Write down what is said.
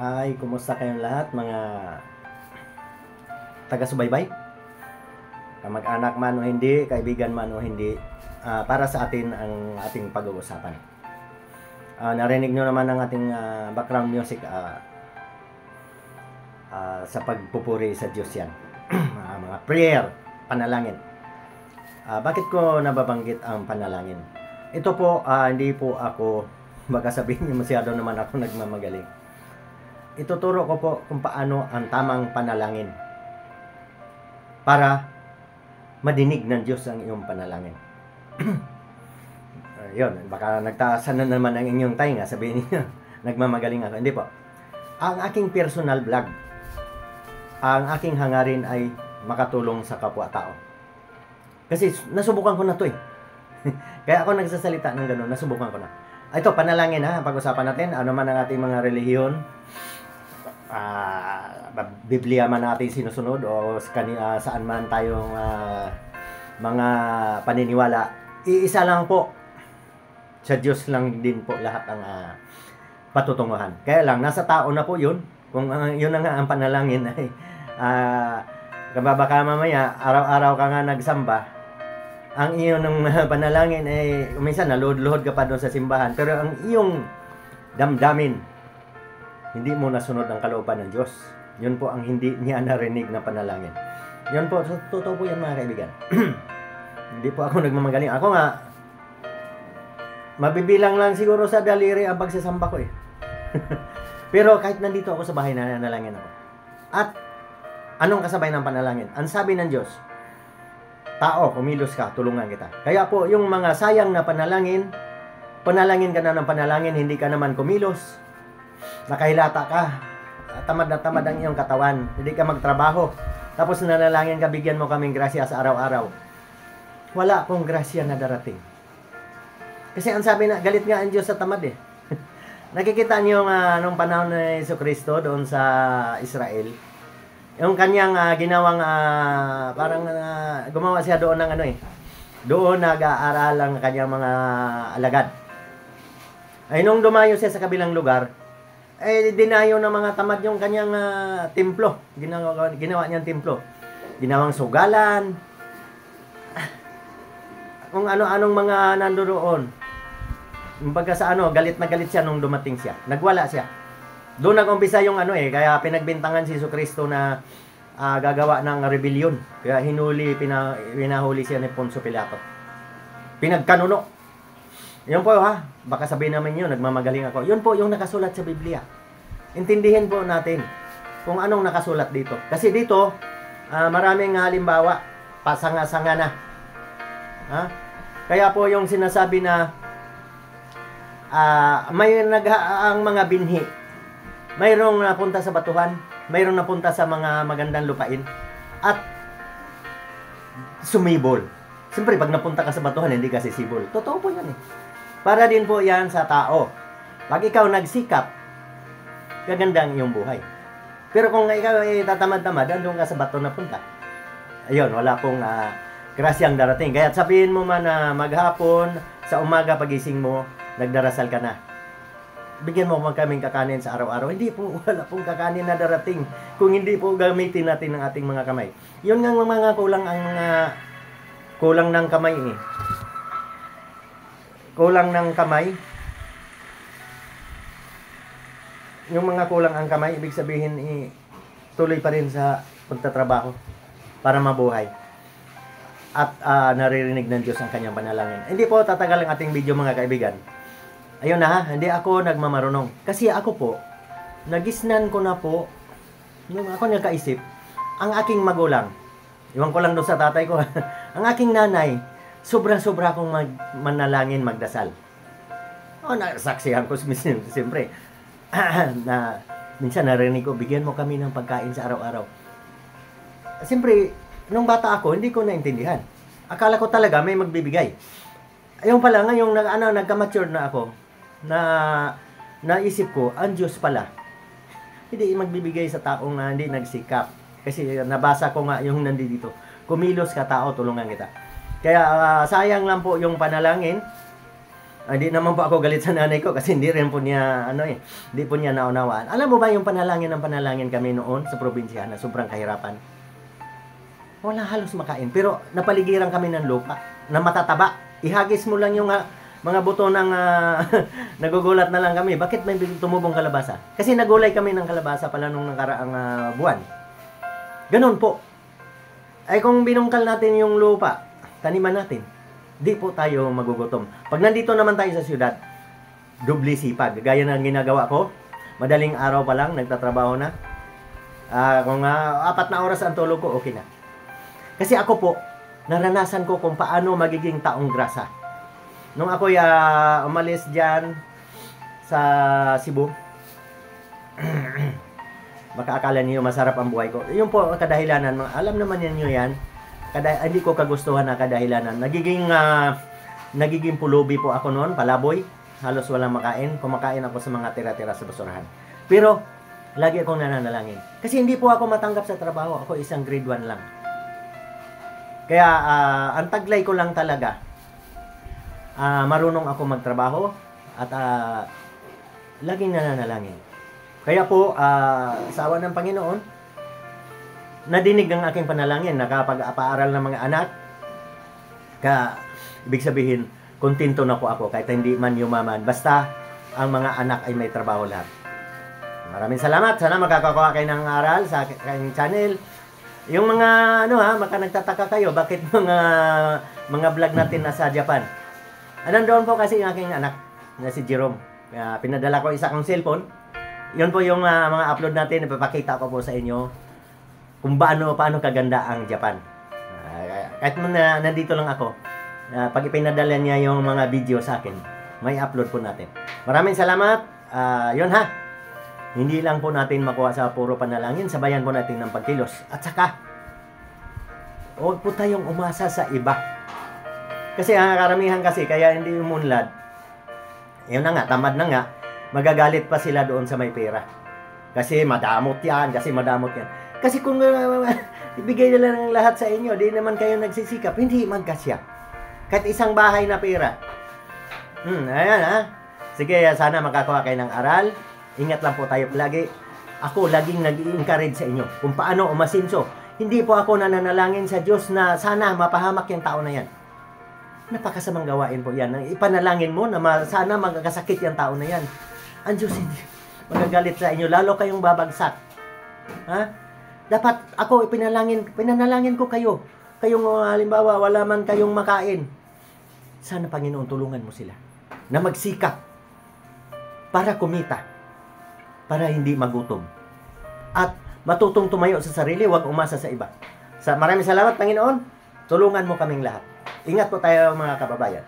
Ay, kumusta kayong lahat mga taga-subaybay? Kamag-anak man o hindi, kaibigan man o hindi, para sa atin ang ating pag-uusapan. Narinig nyo naman ang ating background music sa pagpupuri sa Diyos yan. Mga prayer, panalangin. Bakit ko nababanggit ang panalangin? Ito po, hindi po ako, baka sabihin nyo masyado naman ako nagmamagaling. Ituturo ko po kung paano ang tamang panalangin para madinig ng Diyos ang iyong panalangin. Yun, baka nagtaasan na naman ang inyong tainga, sabihin niyo, nagmamagaling ako. Hindi po. Ang aking personal vlog, ang aking hangarin ay makatulong sa kapwa-tao. Kasi nasubukan ko na to eh. Kaya ako nagsasalita ng gano'n, nasubukan ko na. Ito, panalangin ha, pag-usapan natin, ano man ang ating mga relihiyon, Biblia man natin sinusunod o saan man tayong mga paniniwala, iisa lang po, sa Diyos lang din po lahat ang patutunguhan. Kaya lang, nasa tao na po yun. Kung yun na nga ang panalangin ay baka mamaya, araw-araw ka nga nagsamba, ang iyong panalangin ay minsan naluhod-luhod ka pa doon sa simbahan, pero ang iyong damdamin, hindi mo nasunod ang kalooban ng Diyos. Yun po ang hindi niya narinig na panalangin. Yun po, totoo po yan mga kaibigan. Hindi po ako nagmamagaling. Ako nga, mabibilang lang siguro sa daliri ang pagsasamba ko eh. Pero kahit nandito ako sa bahay, nanalangin ako. At anong kasabay ng panalangin? Ang sabi ng Diyos, tao, kumilos ka, tulungan kita. Kaya po, yung mga sayang na panalangin ka na ng panalangin, hindi ka naman kumilos, nakahilata ka, tamad na tamad ang iyong katawan, hindi ka magtrabaho, tapos nanalangin ka, bigyan mo kaming grasya sa araw-araw. Wala pong grasya na darating. Kasi ang sabi na, galit nga ang Diyos sa tamad eh. Nakikita niyo nung panahon ni Jesucristo doon sa Israel, yung kanyang ginawang parang gumawa siya doon ng doon nag-aaral ang kanyang mga alagad. Ay nung dumayo siya sa kabilang lugar, dinayo ng mga tamad yung kanyang templo. Ginawa niyang templo. Ginawang sugalan. Kung ano-anong mga nandoon. Pagka sa galit na galit siya nung dumating siya. Nagwala siya. Doon nag-umpisa yung kaya pinagbintangan si Jesucristo na gagawa ng rebellion. Kaya pinahuli siya ni Poncio Pilato. Pinagkanuno. Yun po baka sabihin naman yun, nagmamagaling ako. Yun po yung nakasulat sa Biblia. Intindihin po natin kung anong nakasulat dito. Kasi dito, maraming halimbawa, pasanga-sanga na. Kaya po yung sinasabi na may ang mga binhi, mayroong napunta sa batuhan, mayroong napunta sa mga magandang lupain, at sumibol. Siyempre, pag napunta ka sa batuhan, hindi ka sisibol. Totoo po yan eh. Para din po yan sa tao. Pag ikaw nagsikap, gaganda ang iyong buhay. Pero kung ikaw ay tatamad-tamad, andun ka sa bato na punta. Ayun, wala pong grasyang darating. Kaya sabihin mo man na maghapon, sa umaga pagising mo, nagdarasal ka na. Bigyan mo man kaming kakanin sa araw-araw. Hindi po, wala pong kakanin na darating. Kung hindi po gamitin natin ang ating mga kamay. Yun nga mga kulang ng kamay eh. Kulang ng kamay. Yung mga kulang ang kamay, ibig sabihin tuloy pa rin sa pagtatrabaho para mabuhay. At naririnig ng Diyos ang kanyang panalangin. Hindi po tatagal ang ating video mga kaibigan. Ayun na hindi ako nagmamarunong. Kasi ako po, nagisnan ko na po, nung ako nagkaisip, ang aking magulang, iwan ko lang doon sa tatay ko, ang aking nanay, sobra-sobra akong manalangin, magdasal. Nasaksihan ko siyempre. Na minsan narinig ko, bigyan mo kami ng pagkain sa araw-araw. Siyempre, nung bata ako, hindi ko naintindihan. Akala ko talaga may magbibigay. Ayun pala, ngayong nagka-mature na ako, na naisip ko, ang Diyos pala, hindi magbibigay sa taong hindi nagsikap. Kasi nabasa ko nga yung nandito, kumilos ka tao, tulungan kita. Kaya sayang lang po yung panalangin Hindi naman po ako galit sa nanay ko kasi hindi rin po niya, hindi po niya naunawaan. Alam mo ba yung panalangin ng panalangin kami noon sa probinsya na sobrang kahirapan? Wala halos makain. Pero napaligiran kami ng lupa na matataba. Ihagis mo lang yung mga buto ng nagugulat na lang kami. Bakit may tumubong kalabasa? Kasi nagulay kami ng kalabasa pala nung nakaraang buwan. Ganun po. Ay kung binungkal natin yung lupa, taniman natin, di po tayo magugutom. Pag nandito naman tayo sa syudad, dubli sipag. Gaya ng ginagawa ko, madaling araw pa lang, nagtatrabaho na. Kung 4 na oras ang tulog ko, okay na. Kasi ako po, naranasan ko kung paano magiging taong grasa. Nung ako'y umalis dyan sa Cebu, baka akala niyo masarap ang buhay ko. Yun po kadahilanan, alam naman niyo yan, hindi ko kagustuhan na kadahilanan. Nagiging pulubi po ako noon, palaboy. Halos walang makain. Kumakain ako sa mga tira-tira sa basurahan. Pero, lagi akong nananalangin. Kasi hindi po ako matanggap sa trabaho. Ako isang grade 1 lang. Kaya, ang taglay ko lang talaga, marunong ako magtrabaho at laging nananalangin. Kaya po, sa awa ng Panginoon, nadinig ang aking panalangin, nakapag-aaral ng mga anak. Ibig sabihin, kontento na po ako kahit hindi man yumaman. Basta, ang mga anak ay may trabaho lahat. Maraming salamat. Sana makakakuha kayo ng aral sa aking channel. Yung mga, maka nagtataka kayo, bakit mga vlog natin nasa Japan. Nandoon po kasi yung aking anak, na si Jerome. Pinadala ko isa kong cellphone. Yun po yung mga upload natin, ipapakita ko po sa inyo kung paano kaganda ang Japan. Kahit nandito lang ako, pag ipinadala niya yung mga video sa akin, may upload po natin. Maraming salamat. Yun ha. Hindi lang po natin makuha sa puro panalangin, sabayan po natin ng pagkilos. At saka, huwag po tayong umasa sa iba. Kasi ang karamihan kasi, kaya hindi umunlad. Yun na nga, tamad na nga, magagalit pa sila doon sa may pera. Kasi madamot yan. Kasi kung ibigay nila ng lahat sa inyo, di naman kayo nagsisikap, hindi magkasya. Kahit isang bahay na pera. Ayan ha. Sige, sana makakuha kayo ng aral. Ingat lang po tayo lagi. Ako laging nag-i-encourage sa inyo kung paano umasinso. Hindi po ako nananalangin sa Diyos na sana mapahamak yung tao na yan. Napakasamang gawain po yan. Ipanalangin mo na sana magkasakit yung tao na yan. Ang Diyos hindi magagalit sa inyo. Lalo kayong babagsak. Ha? Dapat ako pinanalangin ko kayo. Kayong halimbawa, wala man kayong makain. Sana Panginoon tulungan mo sila na magsikap para kumita, para hindi magutom. At matutong tumayo sa sarili, huwag umasa sa iba. Maraming salamat Panginoon. Tulungan mo kaming lahat. Ingat po tayo mga kababayan.